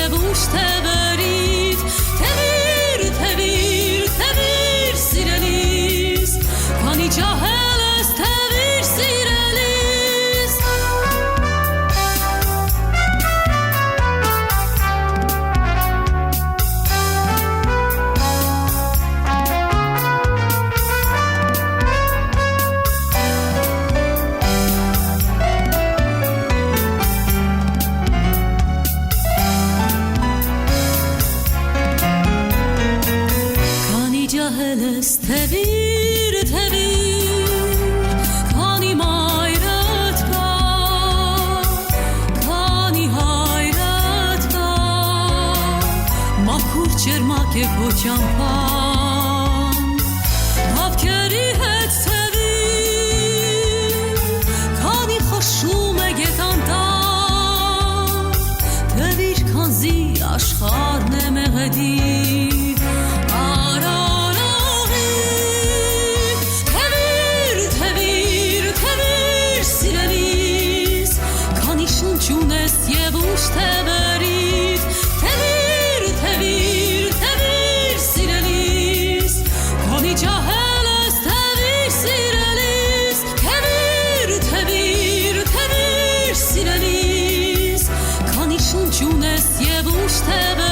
եւ ուշ թևերից թևիր թևիր թևիր սիրելիս քանի ջահել ես թևիր սիրելիս Թևիր, թևիր, քանի մայրդ կա, քանի հայրդ կա, մաքուր ճերմակ է քո ճամփան, հավքերի հետ թևիր, քանի խշում է գետանտան, թևիր քանզի աշխարհն է մեղեդի Չունես եւ ուշ թևերից թևիր թևիր թևիր սիրելիս քանի ջահել ես թևիր սիրելիս թևիր թևիր թևիր սիրելիս քանի շունչ ունես եւ ուշ թևերից